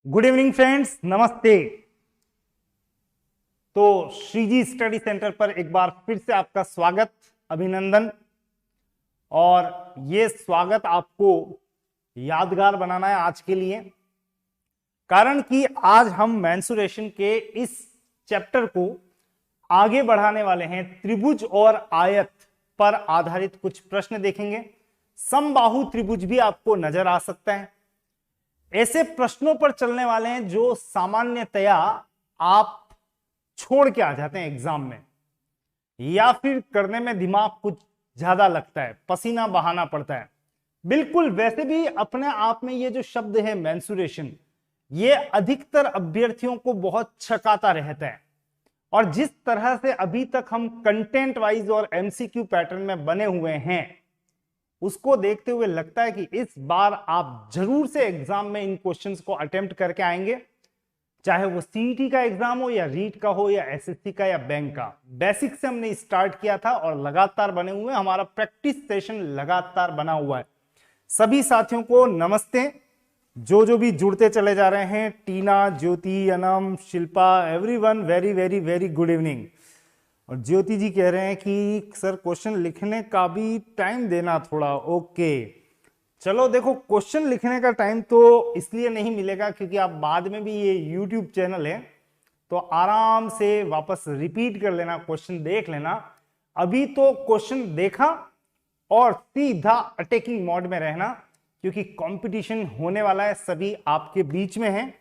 Good evening friends, नमस्ते। तो Shriji study centre पर एक बार फिर से आपका स्वागत, अभिनंदन। और ये स्वागत आपको यादगार बनाना है आज के लिए, कारण कि आज हम मेंसुरेशन के इस चैप्टर को आगे बढ़ाने वाले हैं। त्रिभुज और आयत पर आधारित कुछ प्रश्न देखेंगे। समबाहु त्रिभुज भी आपको नजर आ सकता है। ऐसे प्रश्नों पर चलने वाले हैं जो सामान्यतया आप छोड़ के आ जाते हैं एग्जाम में, या फिर करने में दिमाग कुछ ज्यादा लगता है, पसीना बहाना पड़ता है। बिल्कुल वैसे भी अपने आप में ये जो शब्द है मेंसुरेशन, ये अधिकतर अभ्यर्थियों को बहुत छकाता रहता है। और जिस तरह से अभी तक हम कंटेंट वाइज और एमसीक्यू पैटर्न में बने हुए हैं, उसको देखते हुए लगता है कि इस बार आप जरूर से एग्जाम में इन क्वेश्चंस को अटेम्प्ट करके आएंगे, चाहे वो सीईटी का एग्जाम हो या रीट का हो या एसएससी का या बैंक का। बेसिक से हमने स्टार्ट किया था और लगातार बने हुए, हमारा प्रैक्टिस सेशन लगातार बना हुआ है। सभी साथियों को नमस्ते, जो भी जुड़ते चले जा रहे हैं, Tina, Jyoti, Anam, Shilpa, everyone, very very very good evening. और ज्योति जी कह रहे हैं कि सर क्वेश्चन लिखने का भी टाइम देना थोड़ा। ओके, चलो देखो, क्वेश्चन लिखने का टाइम तो इसलिए नहीं मिलेगा क्योंकि आप बाद में भी, ये यूट्यूब चैनल है तो आराम से वापस रिपीट कर लेना, क्वेश्चन देख लेना। अभी तो क्वेश्चन देखा और सीधा अटैकिंग मोड में रहना, क्योंकि कंपटीशन होने वाला है, सभी आपके बीच में है।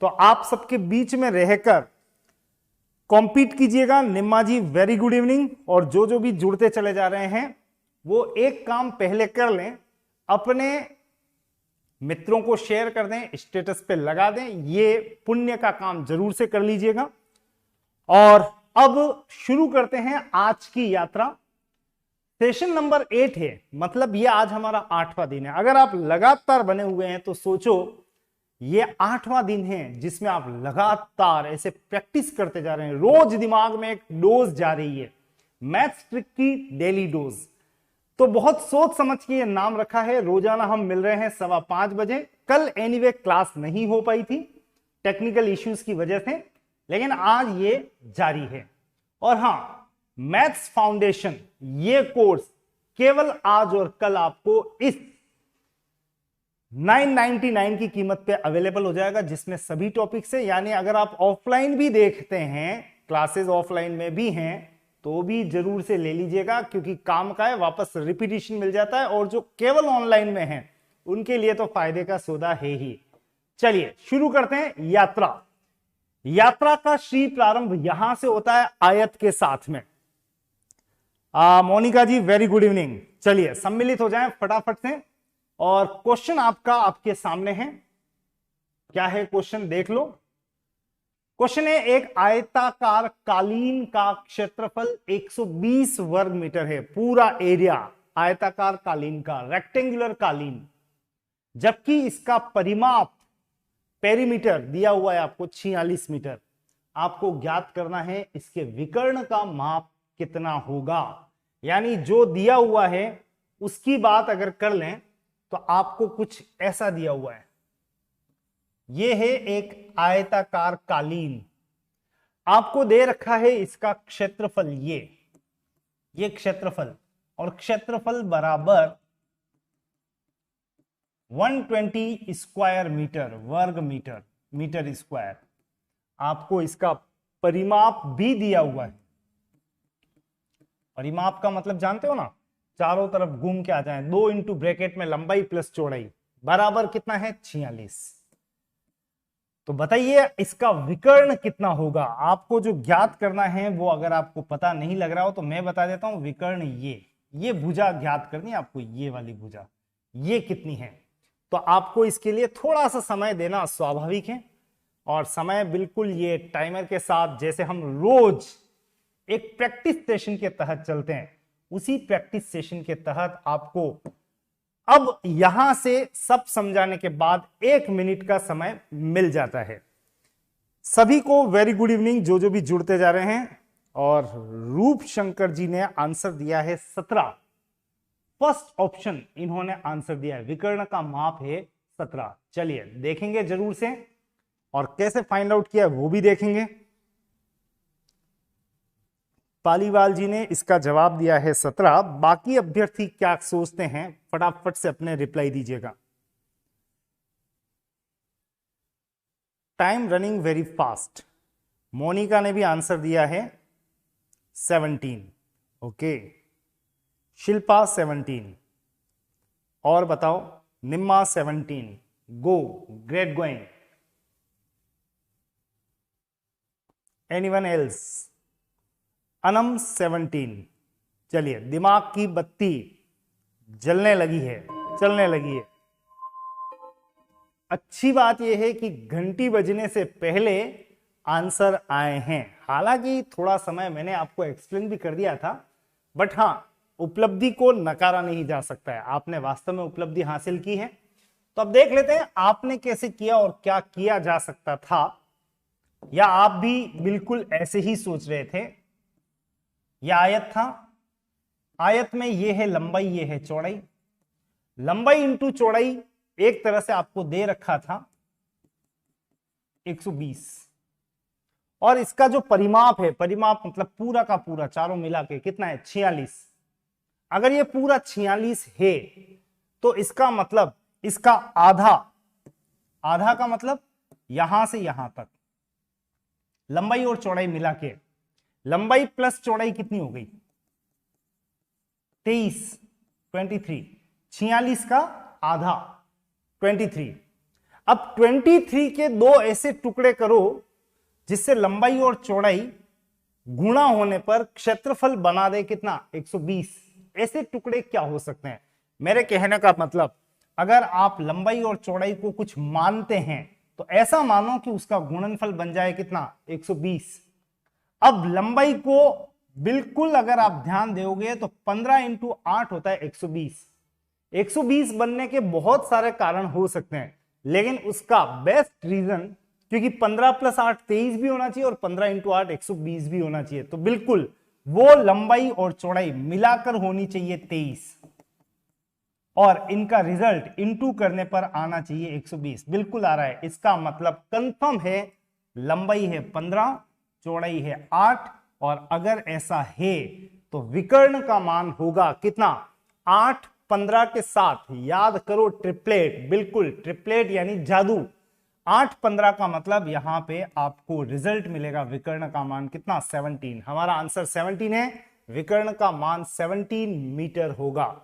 तो आप सबके बीच में रहकर कॉम्पीट कीजिएगा। निम्मा जी वेरी गुड इवनिंग। और जो भी जुड़ते चले जा रहे हैं वो एक काम पहले कर लें, अपने मित्रों को शेयर कर दें, स्टेटस पे लगा दें, ये पुण्य का काम जरूर से कर लीजिएगा। और अब शुरू करते हैं आज की यात्रा। सेशन नंबर 8 है, मतलब ये आज हमारा 8वां दिन है। अगर आप लगातार बने हुए हैं तो सोचो, ये 8वां दिन है जिसमें आप लगातार ऐसे प्रैक्टिस करते जा रहे हैं। रोज दिमाग में एक डोज जा रही है, मैथ्स ट्रिक की डेली डोज। तो बहुत सोच समझ के ये नाम रखा है। रोजाना हम मिल रहे हैं 5:15 बजे। कल एनीवे क्लास नहीं हो पाई थी टेक्निकल इश्यूज की वजह से, लेकिन आज ये जारी है। और हां, मैथ्स फाउंडेशन ये कोर्स केवल आज और कल आपको इस 999 की कीमत पे अवेलेबल हो जाएगा, जिसमें सभी टॉपिक्स है। यानी अगर आप ऑफलाइन भी देखते हैं, क्लासेस ऑफलाइन में भी हैं, तो भी जरूर से ले लीजिएगा, क्योंकि काम का है, वापस रिपीटिशन मिल जाता है। और जो केवल ऑनलाइन में है उनके लिए तो फायदे का सौदा है ही। चलिए शुरू करते हैं यात्रा। यात्रा का श्री प्रारंभ यहां से होता है आयत के साथ में। मोनिका जी वेरी गुड इवनिंग। चलिए सम्मिलित हो जाएं फटाफट से। और क्वेश्चन आपका आपके सामने है। क्या है क्वेश्चन, देख लो। क्वेश्चन है, एक आयताकार कालीन का क्षेत्रफल 120 वर्ग मीटर है। पूरा एरिया आयताकार कालीन का, रेक्टेंगुलर कालीन, जबकि इसका परिमाप पेरीमीटर दिया हुआ है आपको 46 मीटर। आपको ज्ञात करना है इसके विकर्ण का माप कितना होगा। यानी जो दिया हुआ है उसकी बात अगर कर लें तो आपको कुछ ऐसा दिया हुआ है। यह है एक आयताकार कालीन, आपको दे रखा है इसका क्षेत्रफल, ये क्षेत्रफल, और क्षेत्रफल बराबर 120 स्क्वायर मीटर, वर्ग मीटर, मीटर स्क्वायर। आपको इसका परिमाप भी दिया हुआ है। परिमाप का मतलब जानते हो ना, चारों तरफ घूम के आ जाए। 2 इंटू ब्रैकेट में लंबाई प्लस चौड़ाई बराबर कितना है, 46। तो बताइए इसका विकर्ण कितना होगा। आपको जो ज्ञात करना है वो, अगर आपको पता नहीं लग रहा हो तो मैं बता देता हूं। विकर्ण ये भुजा ज्ञात करनी है आपको, ये वाली भुजा, ये कितनी है। तो आपको इसके लिए थोड़ा सा समय देना स्वाभाविक है। और समय बिल्कुल ये टाइमर के साथ, जैसे हम रोज एक प्रैक्टिस सेशन के तहत चलते हैं, उसी प्रैक्टिस सेशन के तहत आपको अब यहां से सब समझाने के बाद 1 मिनट का समय मिल जाता है। सभी को वेरी गुड इवनिंग, जो भी जुड़ते जा रहे हैं। और रूप शंकर जी ने आंसर दिया है 17। फर्स्ट ऑप्शन इन्होंने आंसर दिया है, विकर्ण का माप है 17। चलिए देखेंगे जरूर से। और कैसे फाइंड आउट किया वो भी देखेंगे। पालीवाल जी ने इसका जवाब दिया है 17। बाकी अभ्यर्थी क्या सोचते हैं फटाफट से अपने रिप्लाई दीजिएगा। Time running very fast. Monika ने भी आंसर दिया है 17। ओके, शिल्पा 17 और बताओ Nimma 17। Go, great going. Anyone else? Anam 17। चलिए, दिमाग की बत्ती जलने लगी है, चलने लगी है। अच्छी बात यह है कि घंटी बजने से पहले आंसर आए हैं। हालांकि थोड़ा समय मैंने आपको एक्सप्लेन भी कर दिया था, बट हां, उपलब्धि को नकारा नहीं जा सकता है। आपने वास्तव में उपलब्धि हासिल की है। तो अब देख लेते हैं आपने कैसे किया और क्या किया जा सकता था, या आप भी बिल्कुल ऐसे ही सोच रहे थे। यह आयत था, आयत में ये है लंबाई, ये है चौड़ाई। लंबाई इंटू चौड़ाई एक तरह से आपको दे रखा था 120, और इसका जो परिमाप है, परिमाप मतलब पूरा का पूरा चारों मिला के कितना है 46। अगर ये पूरा 46 है तो इसका मतलब इसका आधा, आधा का मतलब यहां से यहां तक लंबाई और चौड़ाई मिला के, लंबाई प्लस चौड़ाई कितनी हो गई 23, 23। 46 का आधा 23। अब 23 के दो ऐसे टुकड़े करो जिससे लंबाई और चौड़ाई गुणा होने पर क्षेत्रफल बना दे कितना 120। ऐसे टुकड़े क्या हो सकते हैं? मेरे कहने का मतलब, अगर आप लंबाई और चौड़ाई को कुछ मानते हैं तो ऐसा मानो कि उसका गुणनफल बन जाए कितना 120। अब लंबाई को बिल्कुल अगर आप ध्यान दोगे तो 15 इंटू 8 होता है 120। 120 बनने के बहुत सारे कारण हो सकते हैं, लेकिन उसका बेस्ट रीजन, क्योंकि 15 प्लस 8 23 भी होना चाहिए और 15 इंटू 8 120 भी होना चाहिए, तो बिल्कुल वो लंबाई और चौड़ाई मिलाकर होनी चाहिए 23, और इनका रिजल्ट इनटू करने पर आना चाहिए 120। बिल्कुल आ रहा है। इसका मतलब कंफर्म है, लंबाई है 15, चौड़ाई है 8, और अगर ऐसा है तो विकर्ण का मान होगा कितना 8 15 के साथ। याद करो ट्रिपलेट, बिल्कुल ट्रिपलेट यानी जादू। 8 15 का मतलब यहां पे आपको रिजल्ट मिलेगा विकर्ण का मान कितना 17। हमारा आंसर 17 है, विकर्ण का मान 17 मीटर होगा।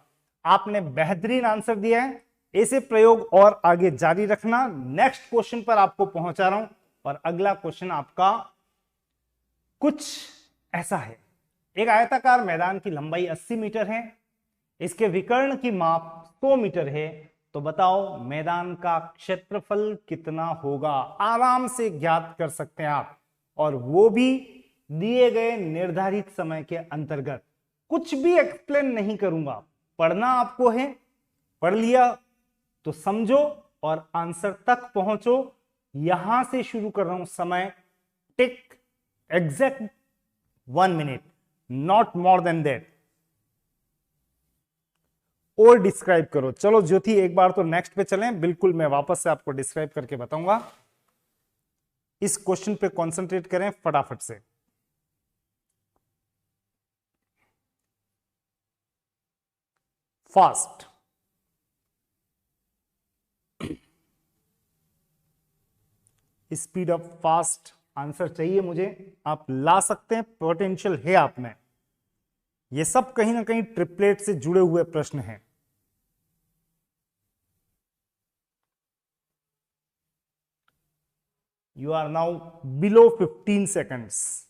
आपने बेहतरीन आंसर दिया है। ऐसे प्रयोग और आगे जारी रखना। नेक्स्ट क्वेश्चन पर आपको पहुंचा रहा हूं, और अगला क्वेश्चन आपका कुछ ऐसा है। एक आयताकार मैदान की लंबाई 80 मीटर है, इसके विकर्ण की माप 100 मीटर है, तो बताओ मैदान का क्षेत्रफल कितना होगा? आराम से ज्ञात कर सकते हैं आप, और वो भी दिए गए निर्धारित समय के अंतर्गत। कुछ भी एक्सप्लेन नहीं करूंगा, पढ़ना आपको है, पढ़ लिया तो समझो और आंसर तक पहुंचो। यहां से शुरू कर रहा हूं, समय tick exact 1 minute, not more than that. और डिस्क्राइब करो। चलो ज्योति, एक बार तो नेक्स्ट पे चलें। बिल्कुल, मैं वापस से आपको डिस्क्राइब करके बताऊंगा। इस क्वेश्चन पे कंसंट्रेट करें फटाफट से। Fast, speed up, fast answer चाहिए मुझे। आप ला सकते हैं, पोटेंशियल है आप में। ये सब कहीं ना कहीं ट्रिपलेट से जुड़े हुए प्रश्न हैं। You are now below 15 seconds.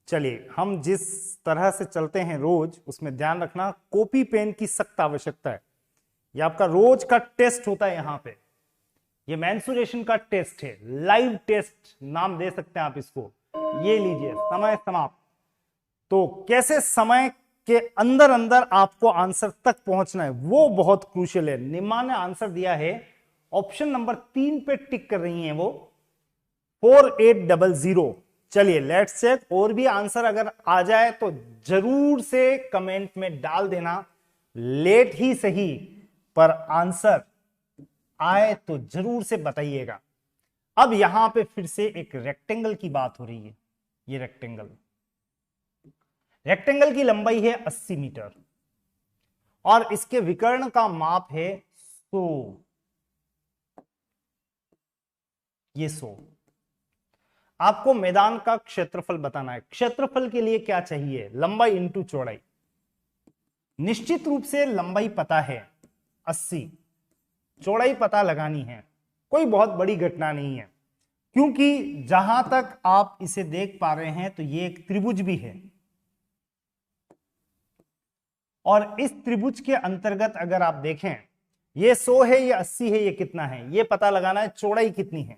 चलिए, हम जिस तरह से चलते हैं रोज, उसमें ध्यान रखना, कॉपी पेन की सख्त आवश्यकता है। ये आपका रोज का टेस्ट होता है। यहां पे ये मेंसुरेशन का टेस्ट है, लाइव टेस्ट नाम दे सकते हैं आप इसको। ये लीजिए, समय समाप्त। तो कैसे समय के अंदर अंदर आपको आंसर तक पहुंचना है, वो बहुत क्रूशियल है। निम्मा ने आंसर दिया है, ऑप्शन नंबर 3 पे टिक कर रही हैं वो, 4800। चलिए लेट्स चेक। और भी आंसर अगर आ जाए तो जरूर से कमेंट में डाल देना, लेट ही सही पर आंसर आए तो जरूर से बताइएगा। अब यहां पे फिर से एक रेक्टेंगल की बात हो रही है। ये रेक्टेंगल की लंबाई है 80 मीटर और इसके विकर्ण का माप है 100। ये 100। आपको मैदान का क्षेत्रफल बताना है। क्षेत्रफल के लिए क्या चाहिए? लंबाई इंटू चौड़ाई। निश्चित रूप से लंबाई पता है 80, चौड़ाई पता लगानी है। कोई बहुत बड़ी घटना नहीं है, क्योंकि जहां तक आप इसे देख पा रहे हैं तो ये एक त्रिभुज भी है और इस त्रिभुज के अंतर्गत अगर आप देखें, ये 100 है, ये 80 है, ये कितना है, ये पता लगाना है चौड़ाई कितनी है।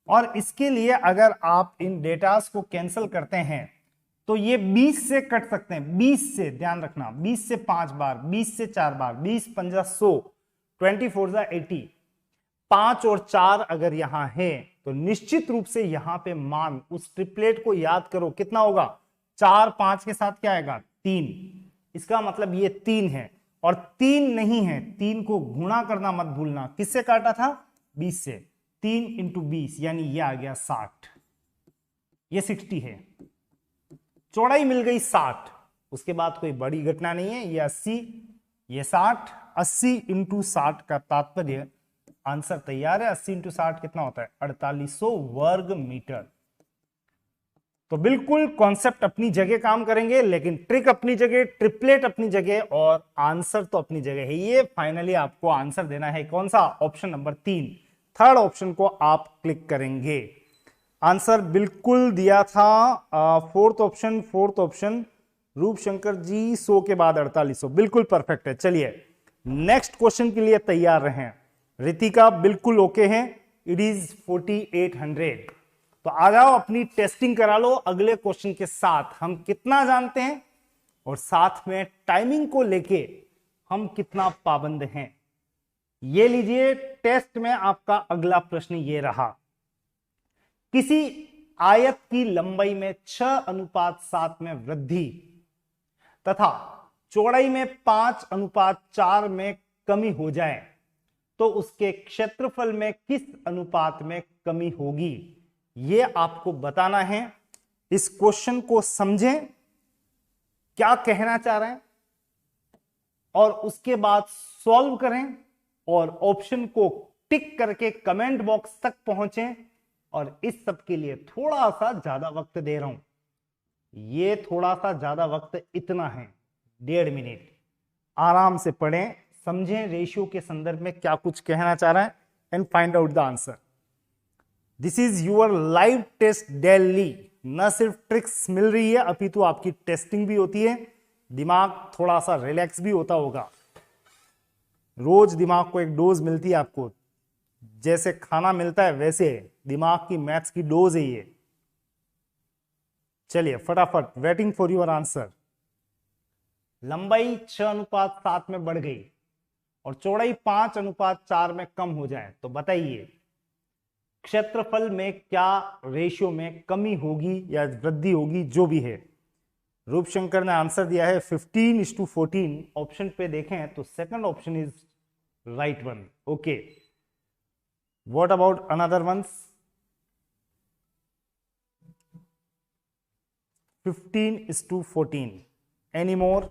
और इसके लिए अगर आप इन डेटास को कैंसिल करते हैं तो ये 20 से कट सकते हैं। 20 से, ध्यान रखना, 20 से 5 बार, 20 से 4 बार, 20 पंजा 100, 24 जा 80। 5 और 4 अगर यहां है तो निश्चित रूप से यहां पे मान, उस ट्रिपलेट को याद करो, कितना होगा? 4 5 के साथ क्या आएगा? 3। इसका मतलब ये 3 है और 3 नहीं है, 3 को गुणा करना मत भूलना। किससे काटा था? 20 से। 3 इंटू 20 यानी ये आ गया 60। ये 60 है, चौड़ाई मिल गई 60। उसके बाद कोई बड़ी घटना नहीं है। ये 80, ये 60। 80 इंटू 60 का तात्पर्य, आंसर तैयार है। 80 इंटू 60 कितना होता है? 4800 वर्ग मीटर। तो बिल्कुल कॉन्सेप्ट अपनी जगह काम करेंगे, लेकिन ट्रिक अपनी जगह, ट्रिपलेट अपनी जगह और आंसर तो अपनी जगह है। ये फाइनली आपको आंसर देना है कौन सा? ऑप्शन नंबर 3, थर्ड ऑप्शन को आप क्लिक करेंगे। आंसर बिल्कुल दिया था फोर्थ ऑप्शन रूपशंकर जी, 100 के बाद 4800, बिल्कुल परफेक्ट है। चलिए नेक्स्ट क्वेश्चन के लिए तैयार रहें। रितिका बिल्कुल ओके हैं, इट इज 4800। तो आ जाओ, अपनी टेस्टिंग करा लो अगले क्वेश्चन के साथ। हम कितना जानते हैं और साथ में टाइमिंग को लेके हम कितना पाबंद हैं। ये लीजिए, टेस्ट में आपका अगला प्रश्न ये रहा। किसी आयत की लंबाई में 6:7 में वृद्धि तथा चौड़ाई में 5:4 में कमी हो जाए तो उसके क्षेत्रफल में किस अनुपात में कमी होगी? यह आपको बताना है। इस क्वेश्चन को समझें, क्या कहना चाह रहे हैं, और उसके बाद सॉल्व करें और ऑप्शन को टिक करके कमेंट बॉक्स तक पहुंचें। और इस सब के लिए थोड़ा सा ज्यादा वक्त दे रहा हूं। ये थोड़ा सा ज्यादा वक्त इतना है, 1.5 मिनट। आराम से पढ़ें, समझें रेशियो के संदर्भ में क्या कुछ कहना चाह रहा है, and find out the answer. This is your live test daily. न सिर्फ ट्रिक्स मिल रही है, अपितु आपकी टेस्टिंग भी होती है। दिमाग थोड़ा सा रिलैक्स भी होता होगा। रोज दिमाग को एक डोज मिलती है आपको, जैसे खाना मिलता है वैसे दिमाग की मैथ्स की डोज है ये। चलिए फटाफट, वेटिंग फॉर योर आंसर। लंबाई 6:7 में बढ़ गई और चौड़ाई 5:4 में कम हो जाए तो बताइए क्षेत्रफल में क्या रेशियो में कमी होगी या वृद्धि होगी, जो भी है। रूपशंकर ने आंसर दिया है 15:14। ऑप्शन पे देखें तो second option is right one. Okay, what about another ones? 15:14। Any more?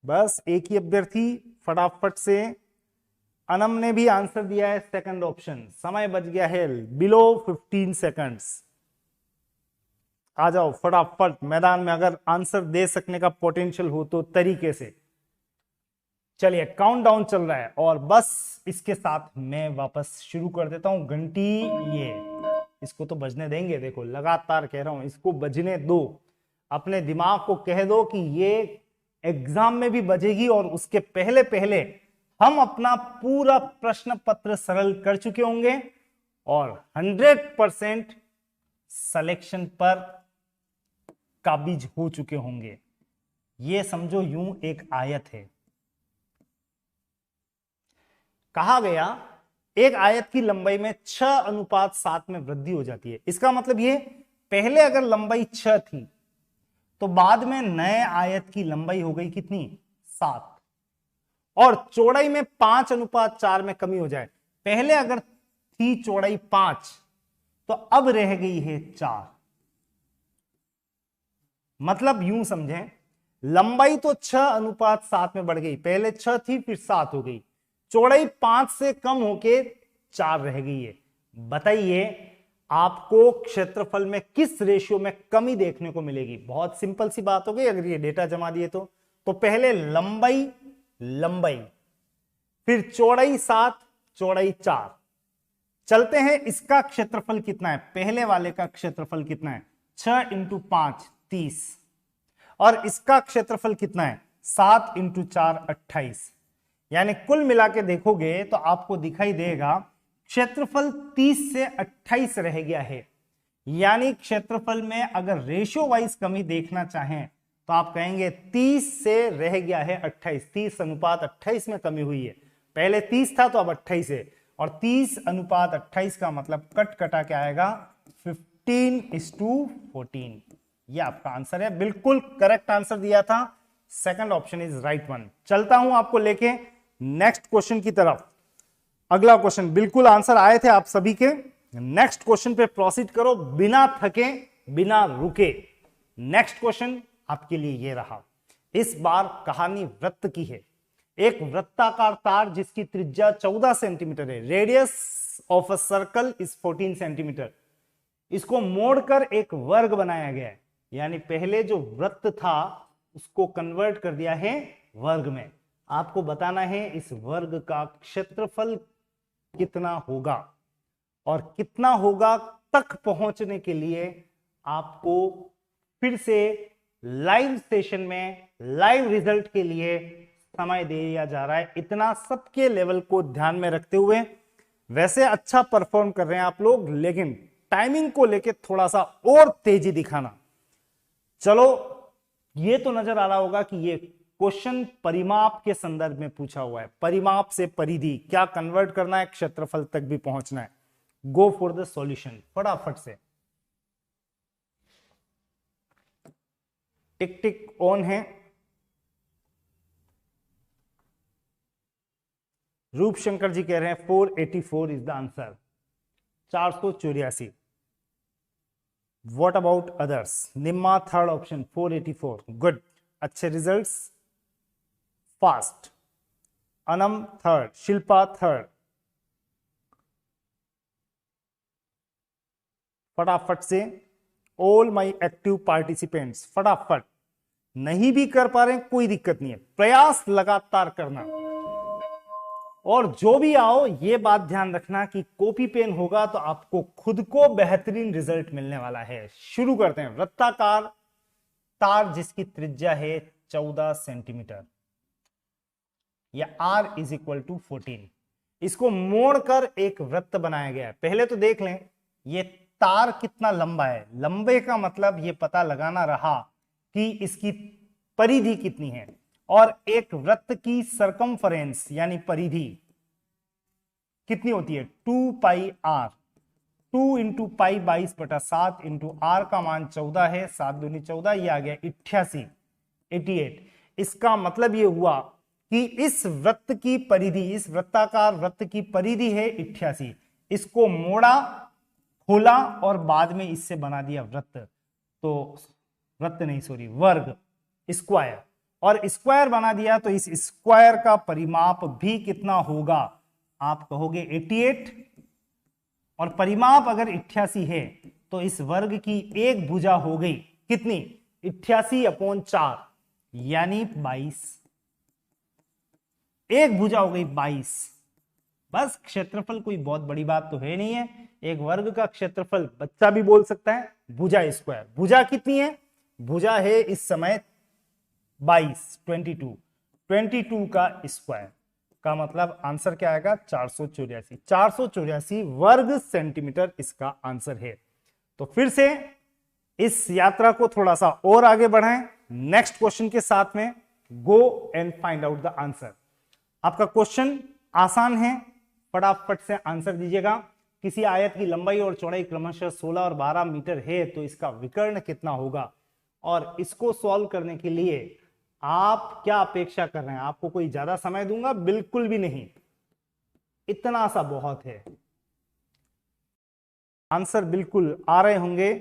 बस एक ही अभ्यर्थी, फटाफट से। अनम ने भी आंसर दिया है सेकंड ऑप्शन। समय बच गया है बिलो 15 सेकंड्स। आ जाओ फटाफट मैदान में, अगर आंसर दे सकने का पोटेंशियल हो तो तरीके से। चलिए काउंटडाउन चल रहा है और बस इसके साथ मैं वापस शुरू कर देता हूं। घंटी ये, इसको तो बजने देंगे। देखो लगातार कह रहा हूं, इसको बजने दो। अपने दिमाग को कह दो कि ये एग्जाम में भी बजेगी और उसके पहले पहले हम अपना पूरा प्रश्न पत्र सरल कर चुके होंगे और 100% सिलेक्शन पर काबिज हो चुके होंगे। ये समझो यूं एक आयत है। कहा गया एक आयत की लंबाई में 6:7 में वृद्धि हो जाती है। इसका मतलब ये, पहले अगर लंबाई 6 थी तो बाद में नए आयत की लंबाई हो गई कितनी? 7 और चौड़ाई में 5:4 में कमी हो जाए। पहले अगर थी चौड़ाई 5 तो अब रह गई है 4। मतलब यूं समझें, लंबाई तो 6:7 में बढ़ गई, पहले 6 थी फिर 7 हो गई, चौड़ाई 5 से कम होके 4 रह गई है। बताइए आपको क्षेत्रफल में किस रेशियो में कमी देखने को मिलेगी? बहुत सिंपल सी बात हो गई अगर ये डेटा जमा दिए तो पहले लंबाई लंबाई, फिर चौड़ाई 7 चौड़ाई 4। चलते हैं, इसका क्षेत्रफल कितना है? पहले वाले का क्षेत्रफल कितना है? 6 × 5 30 और इसका क्षेत्रफल कितना है? 7 × 4 28। यानी कुल मिला के देखोगे तो आपको दिखाई देगा क्षेत्रफल 30 से 28 रह गया है। यानी क्षेत्रफल में अगर रेशियो वाइज कमी देखना चाहें तो आप कहेंगे 30 से रह गया है 28, 30:28 में कमी हुई है। पहले 30 था तो अब 28 है, और 30:28 का मतलब कट कटा क्या आएगा? 15:14। ये आपका आंसर है, बिल्कुल करेक्ट आंसर दिया था। Second option is right one. चलता हूं आपको लेके नेक्स्ट क्वेश्चन की तरफ। अगला क्वेश्चन, बिल्कुल आंसर आए थे आप सभी के। नेक्स्ट क्वेश्चन पे प्रोसीड करो बिना थके बिना रुके। नेक्स्ट क्वेश्चन आपके लिए ये रहा। इस बार कहानी वृत्त की है। एक वृत्ताकार तार जिसकी त्रिज्या 14 सेंटीमीटर है, radius of a circle is 14 centimetre. इसको मोड़कर एक वर्ग बनाया गया है। यानी पहले जो वृत्त था उसको कन्वर्ट कर दिया है वर्ग में। आपको बताना है इस वर्ग का क्षेत्रफल कितना होगा, और कितना होगा तक पहुंचने के लिए आपको फिर से लाइव सेशन में लाइव रिजल्ट के लिए समय दे दिया जा रहा है। इतना सबके लेवल को ध्यान में रखते हुए, वैसे अच्छा परफॉर्म कर रहे हैं आप लोग, लेकिन टाइमिंग को लेके थोड़ा सा और तेजी दिखाना। चलो, ये तो नजर आ रहा होगा कि ये क्वेश्चन परिमाप के संदर्भ में पूछा हुआ है। परिमाप से परिधि क्या कन्वर्ट करना है, क्षेत्रफल तक भी पहुंचना है। गो फॉर द सॉल्यूशन फटाफट से। टिक टिक ऑन है। रूप शंकर जी कह रहे हैं 484 is the answer, 484। What about others? निम्मा थर्ड ऑप्शन 484, गुड, अच्छे results, fast. Anam third, Shilpa third. फटाफट से ऑल माई एक्टिव पार्टिसिपेंट्स, फटाफट। नहीं भी कर पा रहे कोई दिक्कत नहीं है, प्रयास लगातार करना। और जो भी आओ ये बात ध्यान रखना कि कॉपी पेन होगा तो आपको खुद को बेहतरीन रिजल्ट मिलने वाला है। शुरू करते हैं। वृत्ताकार तार जिसकी त्रिज्या है 14 सेंटीमीटर, या r = 14। इसको मोड़कर एक वृत्त बनाया गया है। पहले तो देख लें ये तार कितना लंबा है। लंबे का मतलब ये पता लगाना रहा कि इसकी परिधि कितनी है, और एक वृत्त की सरकमफरेंस यानी परिधि कितनी होती है? 2πr। 2 × पाई 22/7 × r का मान 14 है, 7 दूनी 14, ये आ गया 88। इसका मतलब ये हुआ कि इस वृत्त की परिधि, इस वृत्ताकार वृत्त की परिधि है 88। इसको मोड़ा, खोला और बाद में इससे बना दिया वृत्त। तो वृत्त नहीं, सॉरी, वर्ग, स्क्वायर। और स्क्वायर बना दिया तो इस स्क्वायर का परिमाप भी कितना होगा? आप कहोगे 88, और परिमाप अगर 88 है तो इस वर्ग की एक भुजा हो गई कितनी? 88/4 यानी 22। एक भुजा हो गई 22। बस, क्षेत्रफल कोई बहुत बड़ी बात तो है नहीं है। एक वर्ग का क्षेत्रफल बच्चा भी बोल सकता है, भुजा स्क्वायर। भुजा कितनी है? भुजा है इस समय 22, 22 का स्क्वायर का मतलब आंसर क्या आएगा? 484। 484 वर्ग सेंटीमीटर इसका आंसर है। तो फिर से इस यात्रा को थोड़ा सा और आगे बढ़ाएं नेक्स्ट क्वेश्चन के साथ में। Go and find out the answer. आपका क्वेश्चन आसान है, फटाफट से आंसर दीजिएगा। किसी आयत की लंबाई और चौड़ाई क्रमशः 16 और 12 मीटर है तो इसका विकर्ण कितना होगा? और इसको सॉल्व करने के लिए आप क्या अपेक्षा कर रहे हैं? आपको कोई ज्यादा समय दूंगा? बिल्कुल भी नहीं, इतना सा बहुत है। आंसर बिल्कुल आ रहे होंगे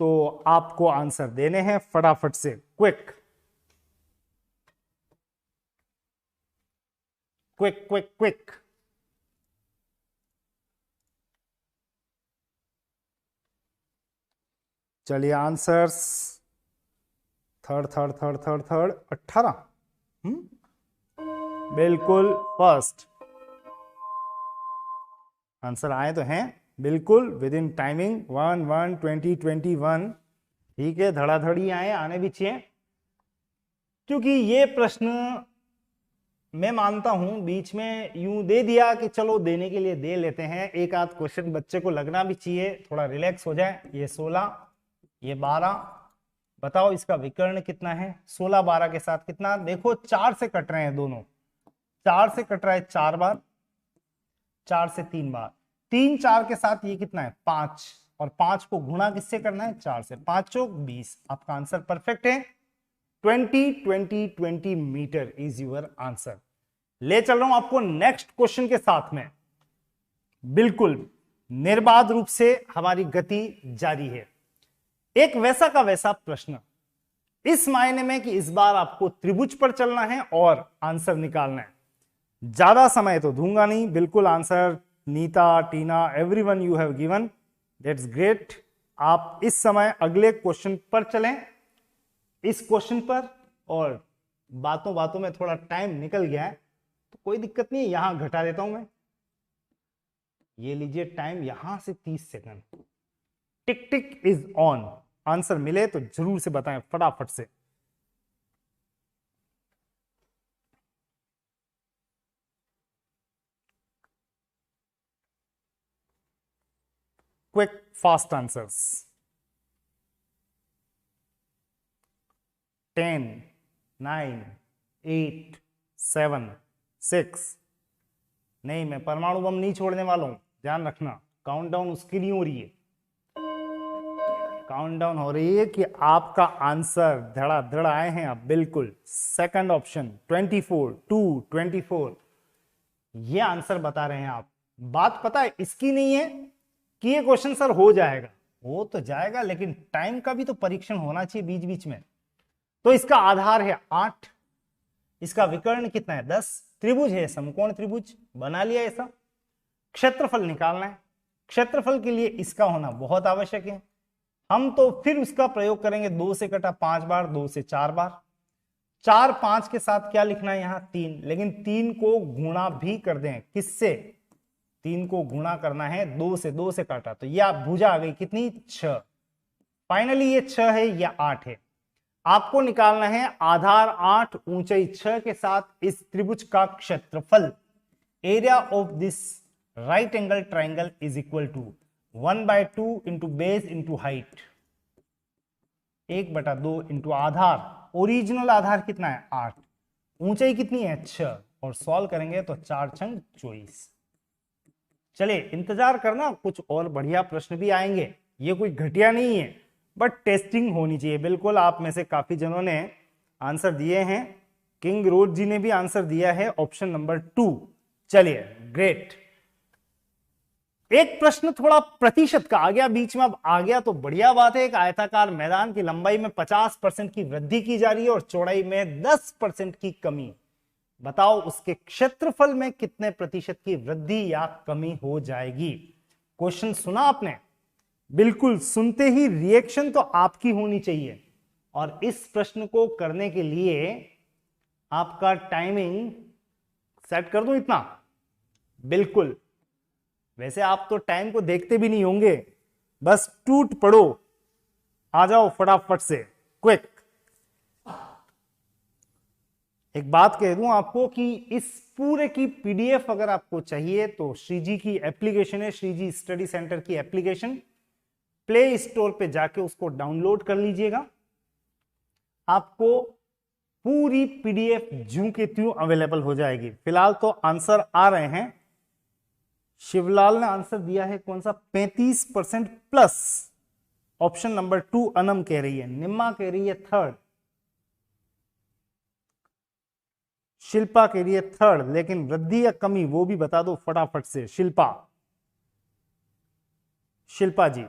तो आपको आंसर देने हैं फटाफट से, क्विक क्विक क्विक क्विक। चलिए answers, third third third third third 18, बिल्कुल फर्स्ट आंसर आए तो हैं बिल्कुल विद इन टाइमिंग 1-1-20-21। ठीक है, धड़ाधड़ी आए, आने भी चाहिए, क्योंकि ये प्रश्न मैं मानता हूं बीच में यूं दे दिया कि चलो देने के लिए दे लेते हैं, एक आध क्वेश्चन बच्चे को लगना भी चाहिए, थोड़ा रिलैक्स हो जाए। ये 16, ये 12, बताओ इसका विकर्ण कितना है? 16-12 के साथ कितना? देखो 4 से कट रहे हैं दोनों, 4 से कट रहा है 4 बार, 4 से 3 बार, 3-4 के साथ ये कितना है? 5, और 5 को गुणा किससे करना है? 4 से, 5 चौक 20। आपका आंसर परफेक्ट है, 20 मीटर इज योर आंसर। ले चल रहा हूं आपको नेक्स्ट क्वेश्चन के साथ में, बिल्कुल निर्बाध रूप से हमारी गति जारी है। एक वैसा का वैसा प्रश्न, इस मायने में कि इस बार आपको त्रिभुज पर चलना है और आंसर निकालना है। ज्यादा समय तो दूंगा नहीं, बिल्कुल answer Neeta, Tina, everyone you have given, that's great. आप इस समय अगले क्वेश्चन पर चलें, इस क्वेश्चन पर, और बातों बातों में थोड़ा टाइम निकल गया है तो कोई दिक्कत नहीं है, यहां घटा देता हूं मैं। ये लीजिए टाइम यहां से 30 second. Tick tick is on. Answer मिले तो जरूर से बताएं फटाफट से। Quick fast answers. 10, 9, 8, 7, 6। नहीं, मैं परमाणु बम नहीं छोड़ने वाला हूं, ध्यान रखना। काउंटडाउन उसके लिए हो रही है, काउंटडाउन हो रही है कि आपका आंसर धड़ाधड़ आए हैं आप, बिल्कुल सेकंड ऑप्शन 24, 2, 24, ये आंसर बता रहे हैं आप। बात पता है इसकी नहीं है कि ये क्वेश्चन सर हो जाएगा, हो तो जाएगा लेकिन टाइम का भी तो परीक्षण होना चाहिए बीच बीच में। तो इसका आधार है 8, इसका विकर्ण कितना है? 10, त्रिभुज है, समकोण त्रिभुज बना लिया ऐसा। क्षेत्रफल निकालना है, क्षेत्रफल के लिए इसका होना बहुत आवश्यक है। हम तो फिर उसका प्रयोग करेंगे, 2 से कटा 5 बार, 2 से 4 बार, 4 5 के साथ क्या लिखना है यहां? 3, लेकिन 3 को गुणा भी कर दें, किससे? 3 को गुणा करना है 2 से, 2 से काटा तो यह भुजा आ गई कितनी? 6। फाइनली ये 6 है या 8 है। आपको निकालना है आधार 8, ऊंचाई 6 के साथ इस त्रिभुज का क्षेत्रफल। Area of this right angle triangle is equal to 1/2 into base into height, 1/2 into आधार। ओरिजिनल आधार कितना है? 8, ऊंचाई कितनी है? 6, और सॉल्व करेंगे तो 4 छंग 24। चलिए इंतजार करना, कुछ और बढ़िया प्रश्न भी आएंगे, ये कोई घटिया नहीं है, बट टेस्टिंग होनी चाहिए। बिल्कुल आप में से काफी जनों ने आंसर दिए हैं, किंग रोज जी ने भी आंसर दिया है ऑप्शन नंबर 2। चलिए ग्रेट। एक प्रश्न थोड़ा प्रतिशत का आ गया बीच में, अब आ गया तो बढ़िया बात है। एक आयताकार मैदान की लंबाई में 50% की वृद्धि की जा रही है और चौड़ाई में 10% की कमी। बताओ उसके क्षेत्रफल में कितने प्रतिशत की वृद्धि या कमी हो जाएगी? क्वेश्चन सुना आपने? बिल्कुल सुनते ही रिएक्शन तो आपकी होनी चाहिए। और इस प्रश्न को करने के लिए आपका टाइमिंग सेट कर दूं इतना? बिल्कुल, वैसे आप तो टाइम को देखते भी नहीं होंगे, बस टूट पड़ो, आ जाओ फटाफट से, क्विक। एक बात कह दूं आपको कि इस पूरे की पीडीएफ अगर आपको चाहिए तो श्रीजी की एप्लीकेशन है, श्रीजी स्टडी सेंटर की एप्लीकेशन, प्ले स्टोर पे जाके उसको डाउनलोड कर लीजिएगा। आपको पूरी पीडीएफ ज्यों के त्यों अवेलेबल हो जाएगी। फिलहाल तो आंसर आ रहे हैं। शिवलाल ने आंसर दिया है कौन सा? 35% प्लस, ऑप्शन नंबर 2 अनम कह रही है, निम्मा कह रही है 3rd, शिल्पा के लिए थर्ड, लेकिन वृद्धि या कमी वो भी बता दो फटाफट से। शिल्पा जी,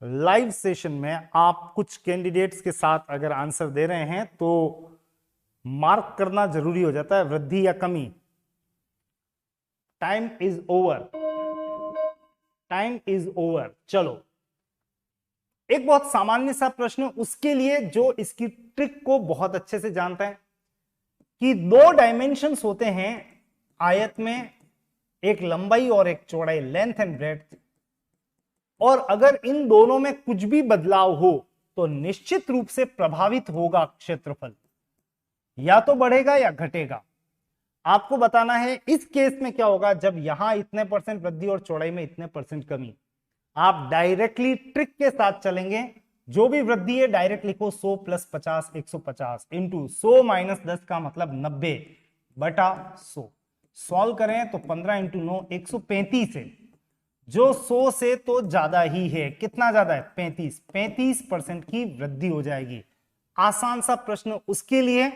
लाइव सेशन में आप कुछ कैंडिडेट्स के साथ अगर आंसर दे रहे हैं तो मार्क करना जरूरी हो जाता है, वृद्धि या कमी। Time is over, time is over. चलो एक बहुत सामान्य सा प्रश्न उसके लिए जो इसकी ट्रिक को बहुत अच्छे से जानता है कि दो डायमेंशंस होते हैं आयत में, एक लंबाई और एक चौड़ाई, लेंथ एंड ब्रेड्थ, और अगर इन दोनों में कुछ भी बदलाव हो तो निश्चित रूप से प्रभावित होगा क्षेत्रफल, या तो बढ़ेगा या घटेगा। आपको बताना है इस केस में क्या होगा जब यहां इतने परसेंट वृद्धि और चौड़ाई में इतने परसेंट कमी। आप डायरेक्टली ट्रिक के साथ चलेंगे, जो भी वृद्धि है डायरेक्ट लिखो 100 प्लस 50 150 इंटू 100 माइनस 10 का मतलब 90 बटा 100। सॉल्व करें तो 15 इंटू 9 135 है, जो 100 से तो ज्यादा ही है। कितना ज्यादा है? 35% की वृद्धि हो जाएगी। आसान सा प्रश्न उसके लिए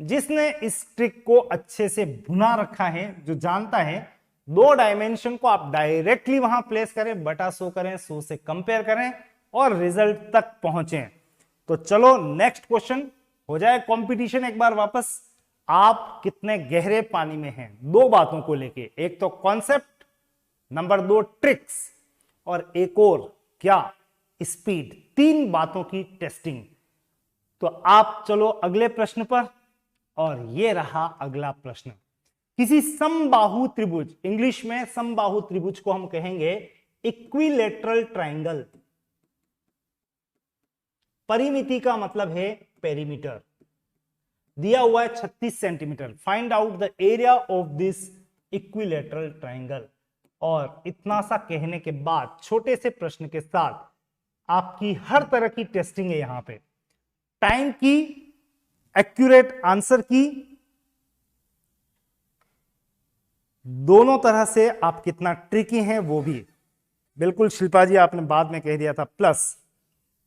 जिसने इस ट्रिक को अच्छे से भुना रखा है, जो जानता है। दो डायमेंशन को आप डायरेक्टली वहां प्लेस करें, बटा 100 करें, 100 से कंपेयर करें और रिजल्ट तक पहुंचे। तो चलो नेक्स्ट क्वेश्चन हो जाए कंपटीशन एक बार वापस। आप कितने गहरे पानी में हैं, दो बातों को लेके, एक तो कॉन्सेप्ट, नंबर 2 ट्रिक्स, और एक और क्या? स्पीड। तीन बातों की टेस्टिंग। तो आप चलो अगले प्रश्न पर, और ये रहा अगला प्रश्न। किसी समबाहु त्रिभुज, इंग्लिश में समबाहु त्रिभुज को हम कहेंगे इक्विलेटरल ट्राइंगल। परिमिति का मतलब है पेरीमीटर। दिया हुआ है 36 centimetre. Find out the area of this equilateral triangle. और इतना सा कहने के बाद छोटे से प्रश्न के साथ आपकी हर तरह की टेस्टिंग है यहां पे, टाइम की, एक्यूरेट आंसर की, दोनों तरह से आप कितना ट्रिकी हैं वो भी। बिल्कुल शिल्पा जी, आपने बाद में कह दिया था प्लस।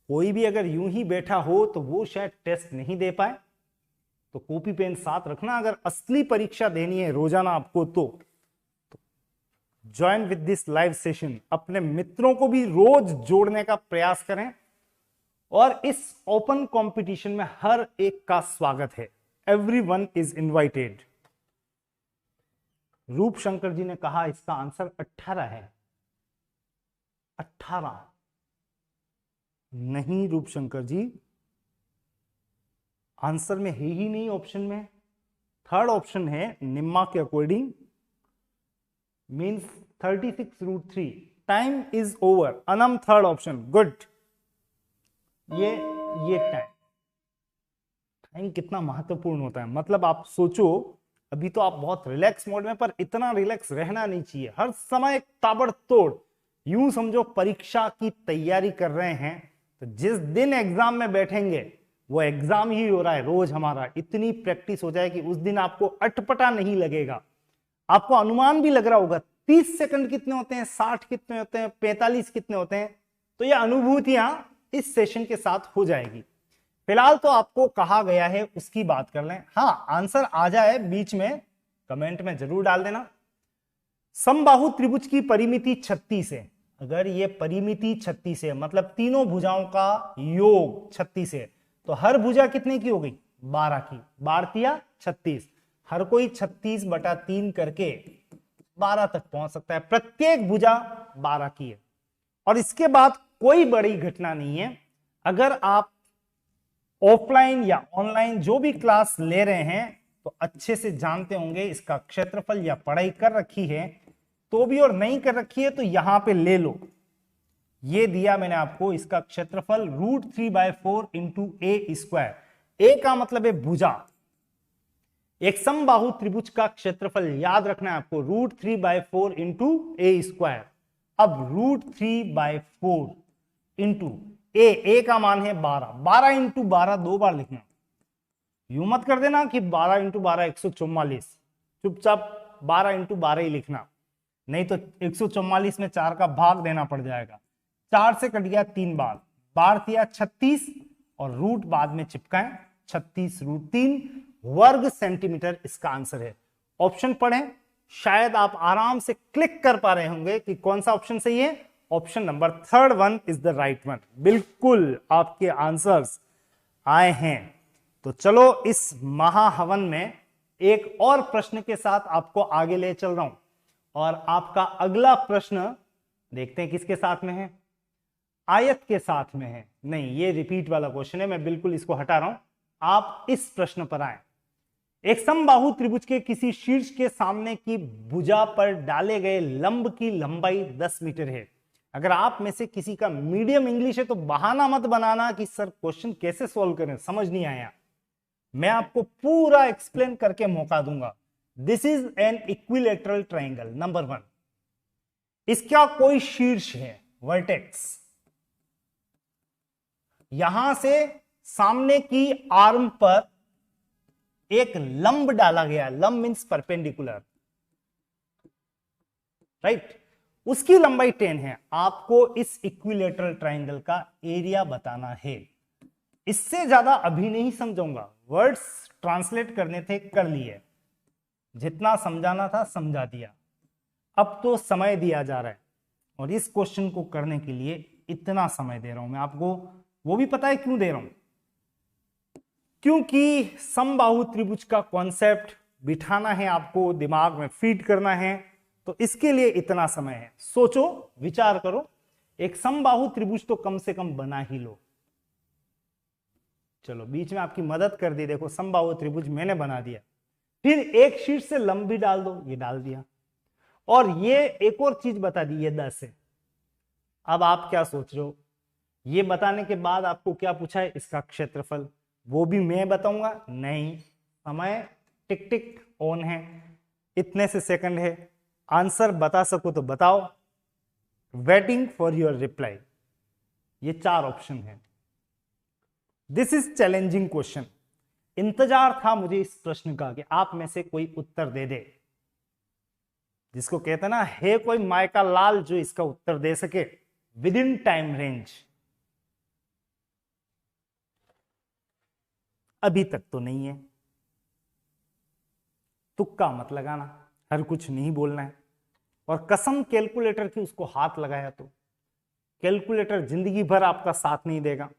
कोई भी अगर यूं ही बैठा हो तो वो शायद टेस्ट नहीं दे पाए, तो कॉपी पेन साथ रखना। अगर असली परीक्षा देनी है रोजाना आपको तो join with this live session. अपने मित्रों को भी रोज जोड़ने का प्रयास करें, और इस ओपन कंपटीशन में हर एक का स्वागत है। Everyone is invited. रूप शंकर जी ने कहा इसका आंसर 18 है। 18 नहीं रूप शंकर जी, आंसर में है ही नहीं ऑप्शन में। थर्ड ऑप्शन है निम्मा के according, means 36√3। Time is over. Anam third option, good. ये टाइम कितना महत्वपूर्ण होता है। मतलब आप सोचो, अभी तो आप बहुत रिलैक्स मोड में, पर इतना रिलैक्स रहना नहीं चाहिए। हर समय ताबड़तोड़, यूं समझो परीक्षा की तैयारी कर रहे हैं, तो जिस दिन एग्जाम में बैठेंगे वो एग्जाम ही हो रहा है रोज हमारा। इतनी प्रैक्टिस हो जाए कि उस दिन आपको अटपटा नहीं लगेगा। आपको अनुमान भी लग रहा होगा 30 सेकंड कितने होते हैं, 60 कितने होते हैं, 45 कितने होते हैं। तो ये अनुभूतियां इस सेशन के साथ हो जाएगी। फिलहाल तो आपको कहा गया है उसकी बात कर लें। हाँ, आंसर आ जाए बीच में कमेंट में जरूर डाल देना। समबाहु त्रिभुज की परिमिति 36 है। अगर ये परिमिति 36 है मतलब तीनों भुजाओं का योग 36 है, तो हर भुजा कितने की हो गई? 12 की। 12 36, हर कोई 36/3 करके 12 तक पहुंच सकता है। प्रत्येक भुजा 12 की है। और इसके बाद कोई बड़ी घटना नहीं है। अगर आप ऑफलाइन या ऑनलाइन जो भी क्लास ले रहे हैं तो अच्छे से जानते होंगे इसका क्षेत्रफल, या पढ़ाई कर रखी है तो भी और नहीं कर रखी है तो यहां पे ले लो। ये दिया मैंने आपको, इसका क्षेत्रफल √3/4 इंटू a²। ए का मतलब है भुजा। एक समबाहु त्रिभुज का क्षेत्रफल याद रखना है आपको, √3/4 इंटू a²। अब √3/4 इंटू ए का मान है 12। 12 इंटू 12 दो बार लिखना। यूं मत कर देना कि 12 इंटू 12 144। चुपचाप 12 इंटू 12 ही लिखना, नहीं तो 144 में 4 का भाग देना पड़ जाएगा। 4 से कट गया 3 बार, 36 और रूट बाद में चिपकाएं, 36√3 वर्ग सेंटीमीटर इसका आंसर है। ऑप्शन पढ़ें, शायद आप आराम से क्लिक कर पा रहे होंगे कि कौन सा ऑप्शन सही है। Option number third one is the right one. बिल्कुल आपके आंसर्स आए हैं। तो चलो इस महाहवन में एक और प्रश्न के साथ आपको आगे ले चल रहा हूं, और आपका अगला प्रश्न देखते हैं किसके साथ में है। आयत के साथ में है। नहीं, ये रिपीट वाला क्वेश्चन है, मैं बिल्कुल इसको हटा रहा हूं। आप इस प्रश्न पर आए। एक समबाहु त्रिभुज के किसी शीर्ष के सामने की भुजा पर डाले गए लंब की लंबाई 10 मीटर है। अगर आप में से किसी का मीडियम इंग्लिश है तो बहाना मत बनाना कि सर क्वेश्चन कैसे सॉल्व करें, समझ नहीं आया। मैं आपको पूरा एक्सप्लेन करके मौका दूंगा। This is an equilateral triangle number 1। इसका कोई शीर्ष है, वर्टेक्स। यहां से सामने की आर्म पर एक लंब डाला गया। लंब मींस परपेंडिकुलर, राइट। उसकी लंबाई 10 है। आपको इस इक्विलेटरल ट्राइंगल का एरिया बताना है। इससे ज्यादा अभी नहीं समझाऊंगा, वर्ड्स ट्रांसलेट करने थे, कर लिए। जितना समझाना था समझा दिया। अब तो समय दिया जा रहा है, और इस क्वेश्चन को करने के लिए इतना समय दे रहा हूं मैं आपको। वो भी पता है क्यों दे रहा हूं? क्योंकि समबाहु त्रिभुज का कॉन्सेप्ट बिठाना है, आपको दिमाग में फीड करना है, तो इसके लिए इतना समय है। सोचो, विचार करो, एक समबाहु त्रिभुज तो कम से कम बना ही लो। चलो बीच में आपकी मदद कर दी। देखो समबाहु त्रिभुज मैंने बना दिया, फिर एक शीर्ष से लंब भी डाल दो, ये डाल दिया, और ये एक और चीज बता दी, ये 10 है। अब आप क्या सोच रहे हो? ये बताने के बाद आपको क्या पूछा है? इसका क्षेत्रफल। वो भी मैं बताऊंगा? नहीं, समय टिक टिक ऑन है, इतने से सेकंड है। आंसर बता सको तो बताओ। Waiting for your reply. ये 4 ऑप्शन है। This is challenging question. इंतजार था मुझे इस प्रश्न का कि आप में से कोई उत्तर दे दे, जिसको कहते हैं ना, है कोई मायका लाल जो इसका उत्तर दे सके विद इन टाइम रेंज। अभी तक तो नहीं है। तुक्का मत लगाना, हर कुछ नहीं बोलना है। और कसम कैलकुलेटर की उसको हाथ लगाया तो कैलकुलेटर जिंदगी भर आपका साथ नहीं देगा।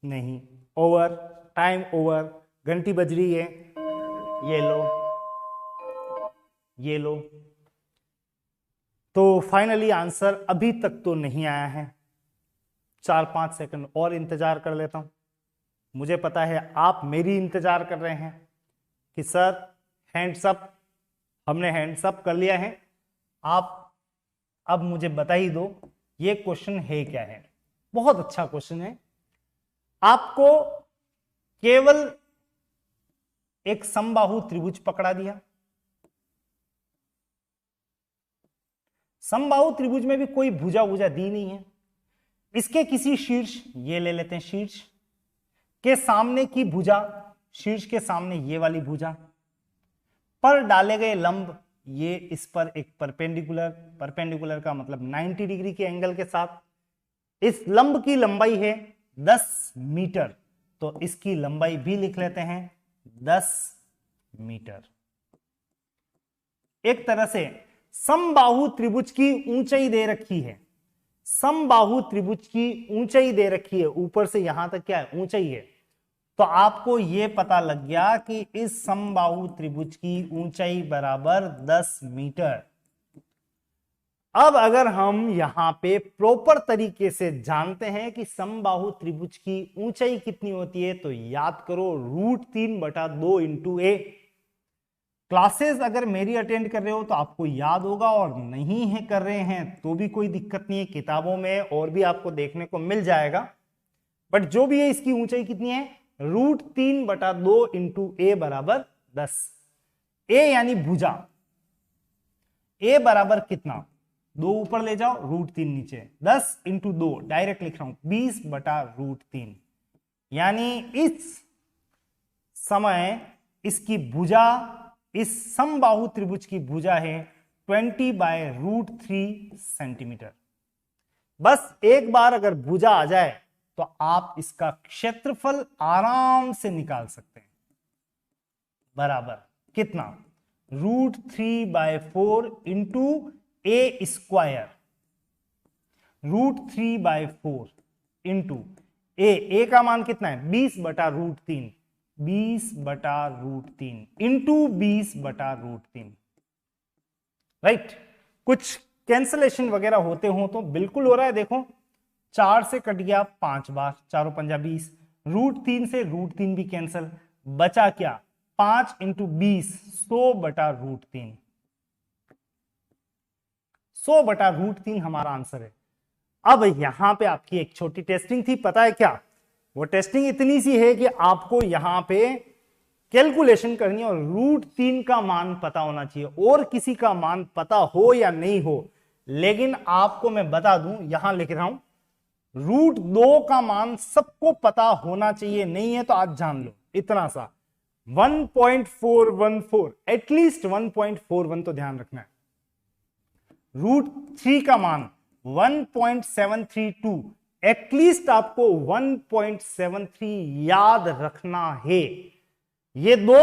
नहीं, ओवर, टाइम ओवर, घंटी बज रही है। ये लो, ये लो। तो फाइनली आंसर अभी तक तो नहीं आया है। 4-5 सेकंड और इंतजार कर लेता हूं। मुझे पता है आप मेरी इंतजार कर रहे हैं कि सर हैंड्स अप। हमने हैंड्स अप कर लिया है। आप अब मुझे बता ही दो ये क्वेश्चन है क्या है। बहुत अच्छा क्वेश्चन है। आपको केवल एक समबाहु त्रिभुज पकड़ा दिया। समबाहु त्रिभुज में भी कोई भुजा भुजा दी नहीं है। इसके किसी शीर्ष, ये ले लेते हैं, शीर्ष के सामने की भुजा, शीर्ष के सामने ये वाली भुजा पर डाले गए लंब, ये इस पर एक परपेंडिकुलर, परपेंडिकुलर का मतलब 90 डिग्री के एंगल के साथ। इस लंब की लंबाई है 10 मीटर, तो इसकी लंबाई भी लिख लेते हैं 10 मीटर। एक तरह से समबाहु त्रिभुज की ऊंचाई दे रखी है। समबाहु त्रिभुज की ऊंचाई दे रखी है, ऊपर से यहां तक क्या है? ऊंचाई है। तो आपको यह पता लग गया कि इस समबाहु त्रिभुज की ऊंचाई बराबर 10 मीटर। अब अगर हम यहां पे प्रॉपर तरीके से जानते हैं कि समबाहु त्रिभुज की ऊंचाई कितनी होती है, तो याद करो √3/2 इंटू ए। क्लासेस अगर मेरी अटेंड कर रहे हो तो आपको याद होगा, और नहीं है कर रहे हैं तो भी कोई दिक्कत नहीं है, किताबों में और भी आपको देखने को मिल जाएगा। बट जो भी है, इसकी ऊंचाई कितनी है? √3/2 इंटू ए बराबर 10। ए यानी भुजा। ए बराबर कितना? 2 ऊपर ले जाओ, √3 नीचे, 10 इंटू 2 डायरेक्ट लिख रहा हूं, 20/√3। यानी इस समय इसकी भुजा, इस समबाहु त्रिभुज की भुजा है 20/√3 सेंटीमीटर। बस एक बार अगर भुजा आ जाए तो तो आप इसका क्षेत्रफल आराम से निकाल सकते हैं। बराबर कितना? √3/4 इंटू ए स्क्वायर। √3/4 इंटू ए का मान कितना है? 20/√3। 20/√3 इंटू 20/√3। राइट। कुछ कैंसलेशन वगैरह होते हो तो बिल्कुल हो रहा है। देखो 4 से कट गया 5 बार, 4 पंजा 20। √3 से √3 भी कैंसल, बचा क्या? 5 इंटू 20, 100/√3। 100/√3 हमारा आंसर है। अब यहां पे आपकी एक छोटी टेस्टिंग थी, पता है क्या? वो टेस्टिंग इतनी सी है कि आपको यहां पे कैलकुलेशन करनी है और √3 का मान पता होना चाहिए। और किसी का मान पता हो या नहीं हो, लेकिन आपको मैं बता दूं, यहां लिख रहा हूं √2 का मान सबको पता होना चाहिए। नहीं है तो आज जान लो इतना सा, 1.414, एटलीस्ट 1.41 तो ध्यान रखना है। √3 का मान 1.732, एटलीस्ट आपको 1.73 याद रखना है। ये दो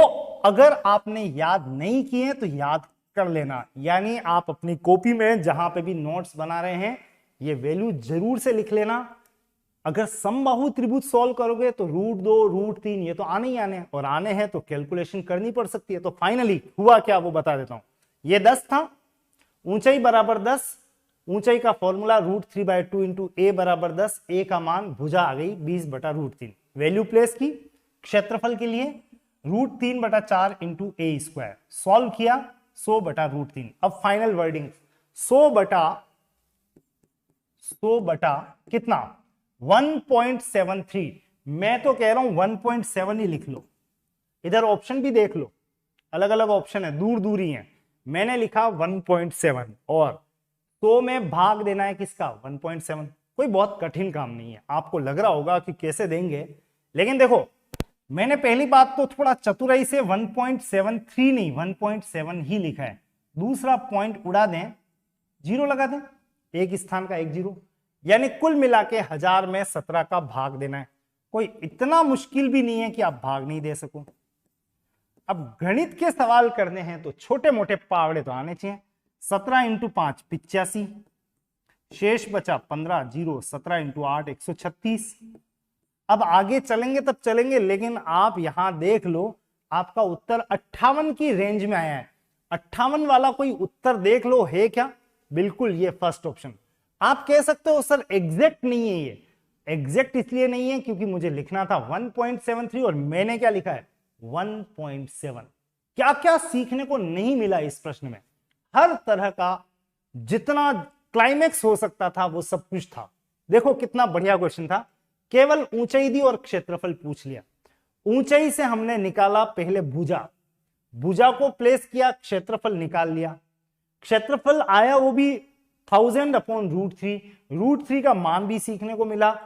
अगर आपने याद नहीं किए तो याद कर लेना, यानी आप अपनी कॉपी में जहां पे भी नोट्स बना रहे हैं ये वैल्यू जरूर से लिख लेना। अगर समबाहु त्रिभुज सॉल्व करोगे तो √2 √3 ये तो आने ही आने, और आने हैं तो कैलकुलेशन करनी पड़ सकती है। तो फाइनली हुआ क्या वो बता देता हूं। ये 10 था, ऊंचाई बराबर 10, ऊंचाई का फॉर्मूला √3/2 इंटू ए बराबर 10, ए का मान भुजा आ गई 20/√3। वैल्यू प्लेस की क्षेत्रफल के लिए √3/4 इंटू ए स्क्वायर, सॉल्व किया 100/√3। अब फाइनल वर्डिंग 100/100 कितना? 1.73। मैं तो कह रहा हूं 1.7 ही लिख लो। इधर ऑप्शन भी देख लो, अलग अलग ऑप्शन है, दूर दूर ही है। मैंने लिखा 1.7 और 100 में भाग देना है किसका? 1.7। कोई बहुत कठिन काम नहीं है। आपको लग रहा होगा कि कैसे देंगे, लेकिन देखो मैंने पहली बात तो थोड़ा चतुराई से 1.73 नहीं 1.7 ही लिखा है। दूसरा पॉइंट उड़ा दें, जीरो लगा दें, एक स्थान का एक जीरो, यानी कुल मिला के 1000 में 17 का भाग देना है। कोई इतना मुश्किल भी नहीं है कि आप भाग नहीं दे सको। अब गणित के सवाल करने हैं तो छोटे मोटे पावड़े तो आने चाहिए। 17 इंटू 5 85, शेष बचा 15, 0, 17 इंटू 8 136। अब आगे चलेंगे तब चलेंगे, लेकिन आप यहां देख लो आपका उत्तर 58 की रेंज में आया है। 58 वाला कोई उत्तर देख लो है क्या? बिल्कुल ये फर्स्ट ऑप्शन। आप कह सकते हो सर एग्जैक्ट नहीं है। ये एग्जैक्ट इसलिए नहीं है क्योंकि मुझे लिखना था 1.73 और मैंने क्या लिखा है? 1.7। क्या क्या सीखने को नहीं मिला इस प्रश्न में। हर तरह का जितना क्लाइमेक्स हो सकता था वो सब कुछ था। देखो कितना बढ़िया क्वेश्चन था। केवल ऊंचाई दी और क्षेत्रफल पूछ लिया। ऊंचाई से हमने निकाला पहले भुजा, भुजा को प्लेस किया, क्षेत्रफल निकाल लिया। क्षेत्रफल आया वो भी 1000/√3। √3 का मान भी सीखने को मिला।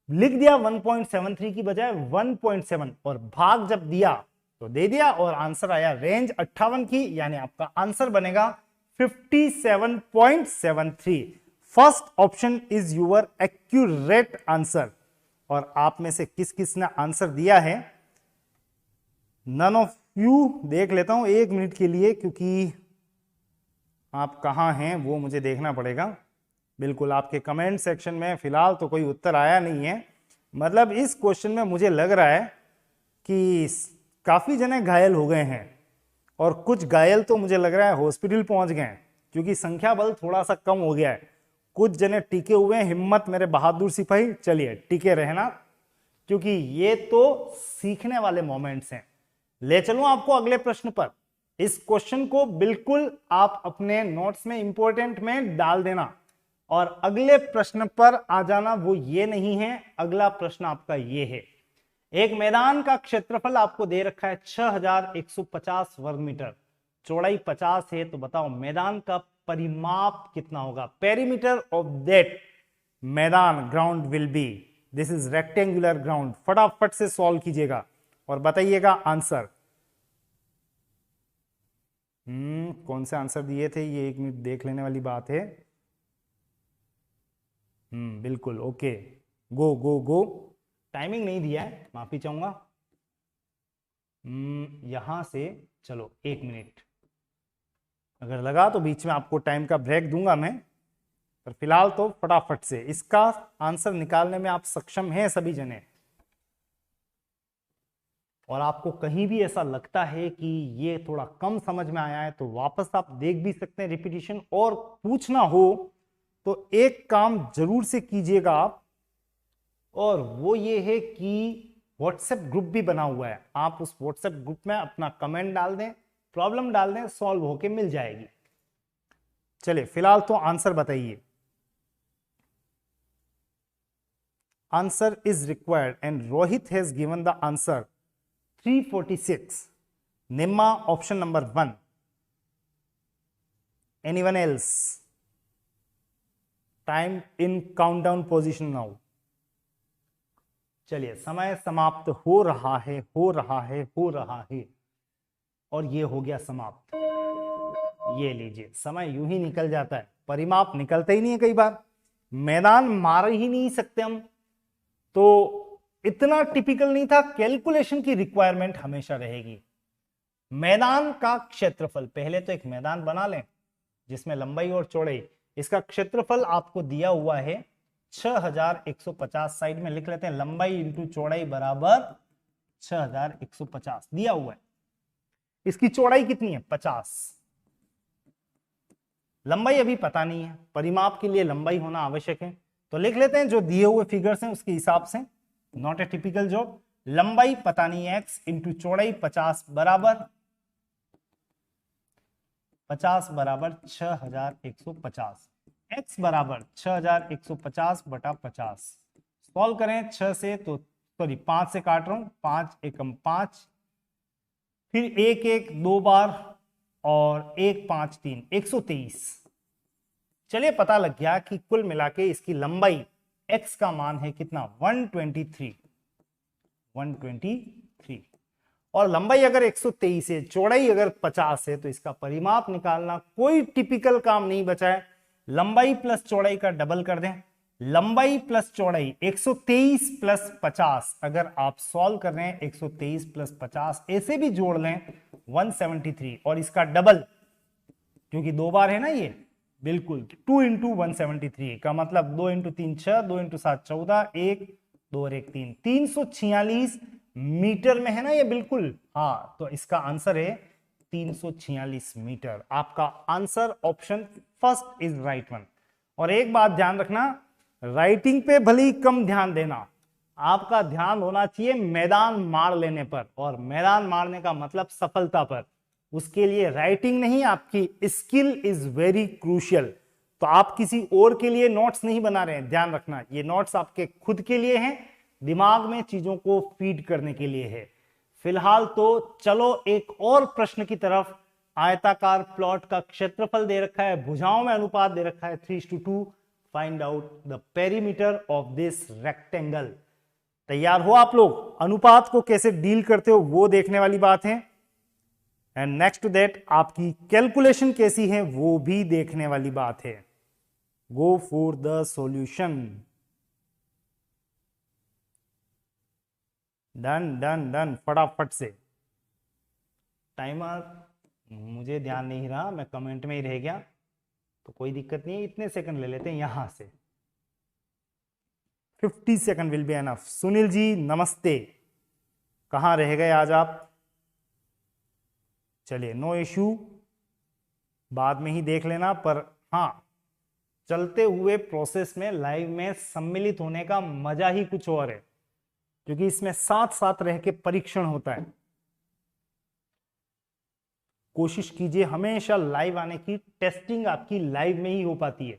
लिख दिया 1.73 की बजाय 1.7 और भाग जब दिया तो दे दिया और आंसर आया रेंज 58 की, यानी आपका आंसर बनेगा 57.73। First option is your accurate answer. और आप में से किस किस ने आंसर दिया है? None of you. देख लेता हूं 1 मिनट के लिए, क्योंकि आप कहां हैं वो मुझे देखना पड़ेगा। बिल्कुल आपके कमेंट सेक्शन में फिलहाल तो कोई उत्तर आया नहीं है। मतलब इस क्वेश्चन में मुझे लग रहा है कि काफी जने घायल हो गए हैं और कुछ घायल तो मुझे लग रहा है हॉस्पिटल पहुंच गए हैं, क्योंकि संख्या बल थोड़ा सा कम हो गया है। कुछ जने टिके हुए हैं। हिम्मत मेरे बहादुर सिपाही, चलिए टिके रहना, क्योंकि ये तो सीखने वाले मोमेंट्स हैं। ले चलूं आपको अगले प्रश्न पर। इस क्वेश्चन को बिल्कुल आप अपने नोट्स में इंपॉर्टेंट में डाल देना और अगले प्रश्न पर आ जाना। वो ये नहीं है, अगला प्रश्न आपका ये है। एक मैदान का क्षेत्रफल आपको दे रखा है 6150 वर्ग मीटर, चौड़ाई 50 है, तो बताओ मैदान का परिमाप कितना होगा? पेरीमीटर ऑफ दैट मैदान ground will be, this is rectangular ground. फटाफट से सॉल्व कीजिएगा और बताइएगा आंसर। कौन से आंसर दिए थे ये 1 मिनट देख लेने वाली बात है। बिल्कुल ओके। गो गो गो। टाइमिंग नहीं दिया है, माफी चाहूंगा। यहां से चलो 1 मिनट, अगर लगा तो बीच में आपको टाइम का ब्रेक दूंगा मैं, पर फिलहाल तो फटाफट से इसका आंसर निकालने में आप सक्षम हैं सभी जने। और आपको कहीं भी ऐसा लगता है कि ये थोड़ा कम समझ में आया है तो वापस आप देख भी सकते हैं रिपीटिशन, और पूछना हो तो एक काम जरूर से कीजिएगा आप, और वो ये है कि व्हाट्सएप ग्रुप भी बना हुआ है, आप उस व्हाट्सएप ग्रुप में अपना कमेंट डाल दें, प्रॉब्लम डाल दें, सॉल्व होके मिल जाएगी। चलिए फिलहाल तो आंसर बताइए। Answer is required and Rohit has given the answer 346. Nimma option number 1. Anyone else? Time in countdown position now. चलिए समय समाप्त हो रहा है, हो रहा है, हो रहा है, और ये हो गया समाप्त। ये लीजिए, समय यूं ही निकल जाता है, परिमाप निकलते ही नहीं है, कई बार मैदान मार ही नहीं सकते हम, तो इतना टिपिकल नहीं था। कैलकुलेशन की रिक्वायरमेंट हमेशा रहेगी। मैदान का क्षेत्रफल, पहले तो एक मैदान बना लें जिसमें लंबाई और चौड़ाई, इसका क्षेत्रफल आपको दिया हुआ है 6150, साइड में लिख लेते हैं, लंबाई इंटू चौड़ाई बराबर 6150 दिया हुआ है। इसकी चौड़ाई कितनी है? 50। लंबाई अभी पता नहीं है, परिमाप के लिए लंबाई होना आवश्यक है, तो लिख लेते हैं जो दिए हुए फिगर्स हैं उसके हिसाब से, नॉट ए टिपिकल जॉब। लंबाई पता नहीं है x इंटू चौड़ाई 50 बराबर 6150, x बराबर 6150 बटा 50। सॉल्व करें 6 से, तो सॉरी 5 से काट रहा हूं, 5 एकम 5, फिर 1 1 2 बार, और 1 5 3, 123। चलिए पता लग गया कि कुल मिला के इसकी लंबाई x का मान है कितना? 123। और लंबाई अगर 123 है, चौड़ाई अगर 50 है, तो इसका परिमाप निकालना कोई टिपिकल काम नहीं बचा है। लंबाई प्लस चौड़ाई का डबल कर दें, लंबाई प्लस चौड़ाई 123 प्लस 50, अगर आप सॉल्व कर रहे हैं 123 प्लस 50 ऐसे भी जोड़ लें 173, और इसका डबल क्योंकि 2 बार है ना ये, बिल्कुल 2 इंटू 173 का मतलब 2 इंटू 3 6, 2 इंटू 7 14, 1 2 और 1 3, 346 मीटर में है ना ये, बिल्कुल हाँ, तो इसका आंसर है 346 मीटर। आपका answer option first is right one. और एक बात ध्यान रखना, राइटिंग पे भले ही कम ध्यान देना, आपका ध्यान होना चाहिए मैदान मार लेने पर, और मैदान मारने का मतलब सफलता पर। उसके लिए राइटिंग नहीं, आपकी स्किल इज वेरी क्रूशियल। तो आप किसी और के लिए नोट्स नहीं बना रहे हैं, ध्यान रखना, ये नोट्स आपके खुद के लिए हैं, दिमाग में चीजों को फीड करने के लिए है। फिलहाल तो चलो एक और प्रश्न की तरफ। आयताकार प्लॉट का क्षेत्रफल दे रखा है, भुजाओं में अनुपात दे रखा है 3:2। Find out the perimeter of this rectangle. तैयार हो आप लोग? अनुपात को कैसे डील करते हो वो देखने वाली बात है, एंड नेक्स्ट टू दैट आपकी कैलकुलेशन कैसी है वो भी देखने वाली बात है। Go for the solution. Done done done, फटाफट से। टाइमर मुझे ध्यान नहीं रहा, मैं कमेंट में ही रह गया, तो कोई दिक्कत नहीं है, इतने सेकंड ले लेते हैं यहां से, 50 second will be enough. Sunil ji नमस्ते, कहां रह गए आज आप? चलिए नो इश्यू, बाद में ही देख लेना, पर हाँ चलते हुए प्रोसेस में लाइव में सम्मिलित होने का मजा ही कुछ और है, क्योंकि इसमें साथ साथ रह के परीक्षण होता है। कोशिश कीजिए हमेशा लाइव आने की, टेस्टिंग आपकी लाइव में ही हो पाती है।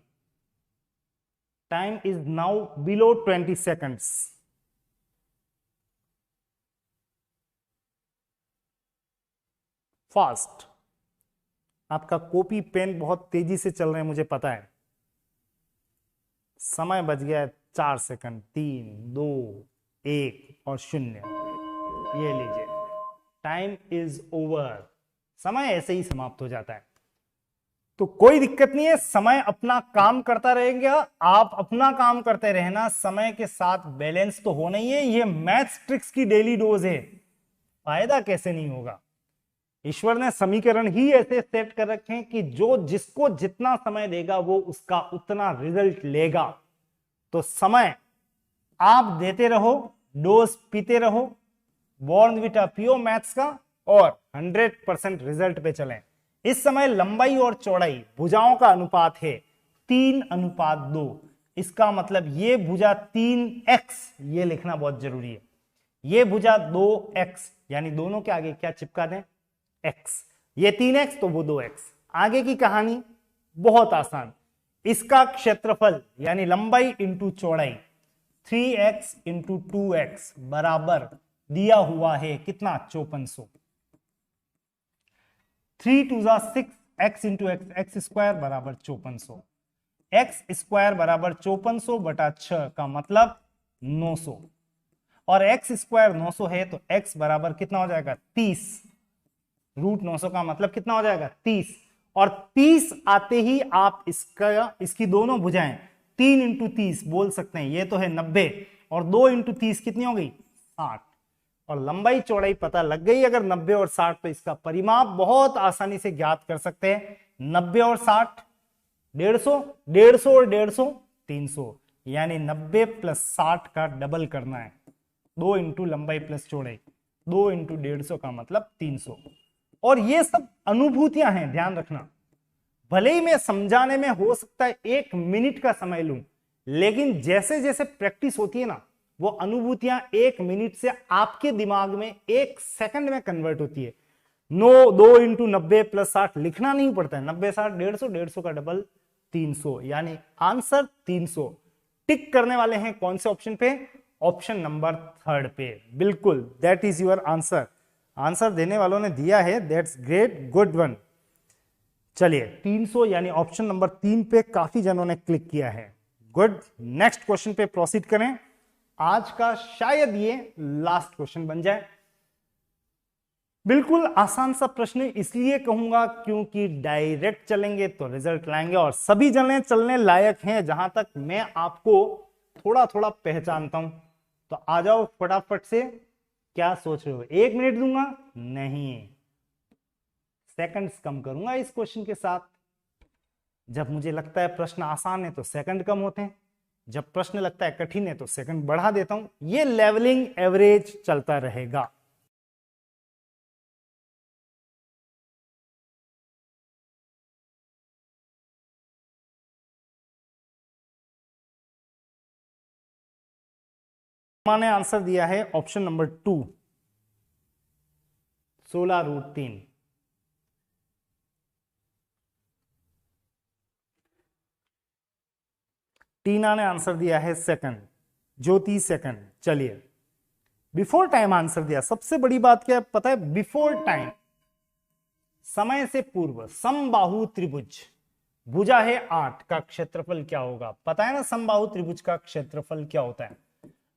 Time is now below 20 seconds. Fast, आपका कॉपी पेन बहुत तेजी से चल रहे हैं मुझे पता है। समय बच गया है 4 सेकंड, 3 2 1 और 0। ये लीजिए, टाइम इज ओवर। समय ऐसे ही समाप्त हो जाता है। तो कोई दिक्कत नहीं है, समय अपना काम करता रहेगा, आप अपना काम करते रहना, समय के साथ बैलेंस तो होना ही है। ये मैथ्स ट्रिक्स की डेली डोज है, फायदा कैसे नहीं होगा। ईश्वर ने समीकरण ही ऐसे सेट कर रखे हैं कि जो जिसको जितना समय देगा वो उसका उतना रिजल्ट लेगा। तो समय आप देते रहो, डोज पीते रहो, बॉर्नवीटा पियो मैथ्स का, और 100% रिजल्ट पे चलें। इस समय लंबाई और चौड़ाई भुजाओं का अनुपात है 3:2। इसका मतलब ये भुजा 3x, ये लिखना बहुत जरूरी है। ये भुजा 2x, यानी दोनों के आगे क्या चिपका दें, x। ये 3x तो वो 2x। आगे की कहानी बहुत आसान। इसका क्षेत्रफल यानी लंबाई इंटू चौड़ाई 3x इंटू 2x बराबर दिया हुआ है कितना, 5400। 3 2 6, x into x, x square बराबर 5400। एक्स स्क्वायर बराबर 5400 बटा 6 का मतलब 900, और एक्स स्क्वायर 900 है तो x बराबर कितना हो जाएगा, 30। रूट 900 का मतलब कितना हो जाएगा, 30। और 30 आते ही आप इसकी दोनों भुजाएं 3 इंटू 30 बोल सकते हैं, ये तो है 90, और 2 इंटू 30 कितनी हो गई, 60। और लंबाई चौड़ाई पता लग गई अगर 90 और 60, तो इसका परिमाप बहुत आसानी से ज्ञात कर सकते हैं। 90 और 60 150, 150 और 150 300, यानी 90 प्लस 60 का डबल करना है। 2 इंटू लंबाई प्लस चौड़ाई, 2 इंटू 150 का मतलब 300। और ये सब अनुभूतियां हैं, ध्यान रखना। भले ही मैं समझाने में हो सकता है 1 मिनट का समय लूं, लेकिन जैसे जैसे प्रैक्टिस होती है ना, वो अनुभूतियां 1 मिनट से आपके दिमाग में 1 सेकंड में कन्वर्ट होती है। 2 इंटू 90 प्लस 60 लिखना नहीं पड़ता है, 90 60 150, 150 का डबल 300, यानी आंसर 300। टिक करने वाले हैं कौन से ऑप्शन पे, ऑप्शन नंबर 3 पे। बिल्कुल, that is your answer. Answer देने वालों ने दिया है, दैट्स ग्रेट, गुड वन। चलिए 300 यानी ऑप्शन नंबर 3 पे काफी जनों ने क्लिक किया है, गुड। नेक्स्ट क्वेश्चन पे प्रोसीड करें। आज का शायद ये लास्ट क्वेश्चन बन जाए। बिल्कुल आसान सा प्रश्न इसलिए कहूंगा क्योंकि डायरेक्ट चलेंगे तो रिजल्ट लाएंगे, और सभी जने चलने लायक हैं जहां तक मैं आपको थोड़ा थोड़ा पहचानता हूं। तो आ जाओ फटाफट से, क्या सोच रहे हो, 1 मिनट दूंगा, नहीं, सेकंड्स कम करूंगा इस क्वेश्चन के साथ। जब मुझे लगता है प्रश्न आसान है तो सेकंड कम होते हैं, जब प्रश्न लगता है कठिन है तो सेकंड बढ़ा देता हूं। ये लेवलिंग एवरेज चलता रहेगा। ने आंसर दिया है ऑप्शन नंबर 2, 16√3। टीना ने आंसर दिया है सेकंड, ज्योति सेकंड। चलिए बिफोर टाइम आंसर दिया। सबसे बड़ी बात क्या है पता है, बिफोर टाइम, समय से पूर्व, समबाहु त्रिभुज, भुजा है 8 का क्षेत्रफल क्या होगा, पता है ना समबाहु त्रिभुज का क्षेत्रफल क्या होता है,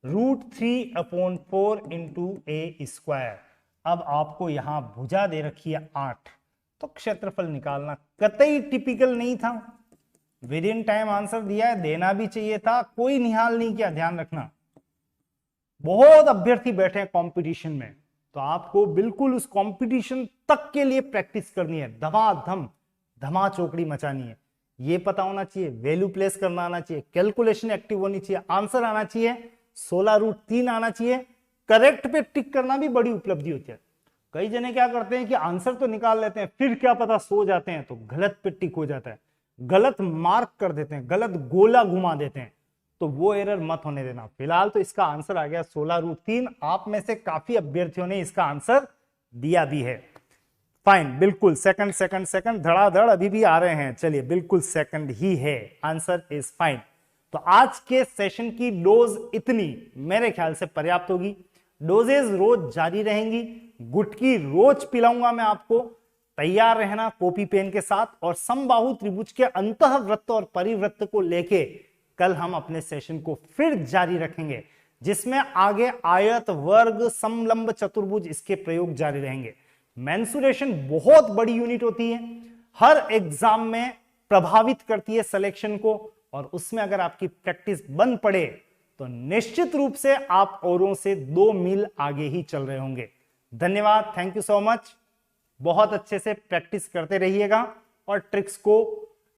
√3/4 इंटू ए स्क्वायर। अब आपको यहां भुजा दे रखी है 8, तो क्षेत्रफल निकालना कतई टिपिकल नहीं था। विद इन टाइम आंसर दिया है, देना भी चाहिए था, कोई निहाल नहीं किया। ध्यान रखना, बहुत अभ्यर्थी बैठे हैं कंपटीशन में, तो आपको बिल्कुल उस कंपटीशन तक के लिए प्रैक्टिस करनी है, धमाधम धमा चौकड़ी मचानी है। ये पता होना चाहिए, वैल्यू प्लेस करना आना चाहिए, कैलकुलेशन एक्टिव होनी चाहिए, आंसर आना चाहिए, 16√3 आना चाहिए। करेक्ट पे टिक करना भी बड़ी उपलब्धि होती है। कई जने क्या करते हैं कि आंसर तो निकाल लेते हैं, फिर क्या पता सो जाते हैं तो गलत पे टिक हो जाता है, गलत मार्क कर देते हैं, गलत गोला घुमा देते हैं, तो वो एरर मत होने देना। फिलहाल तो इसका आंसर आ गया 16√3। आप में से काफी अभ्यर्थियों ने इसका आंसर दिया भी है। फाइन, बिल्कुल सेकंड सेकंड सेकंड धड़ाधड़ अभी भी आ रहे हैं। चलिए बिल्कुल सेकंड ही है, आंसर इज फाइन। तो आज के सेशन की डोज इतनी मेरे ख्याल से पर्याप्त होगी। डोजेज रोज जारी रहेंगी, गुटकी रोज पिलाऊंगा मैं आपको। तैयार रहना कॉपी पेन के साथ, और समबाहु त्रिभुज के अंतःवृत्त और परिवृत्त को लेके कल हम अपने सेशन को फिर जारी रखेंगे, जिसमें आगे आयत, वर्ग, समलंब, चतुर्भुज, इसके प्रयोग जारी रहेंगे। मेंसुरेशन बहुत बड़ी यूनिट होती है, हर एग्जाम में प्रभावित करती है सिलेक्शन को, और उसमें अगर आपकी प्रैक्टिस बन पड़े तो निश्चित रूप से आप औरों से 2 मील आगे ही चल रहे होंगे। धन्यवाद, थैंक यू सो मच। बहुत अच्छे से प्रैक्टिस करते रहिएगा और ट्रिक्स को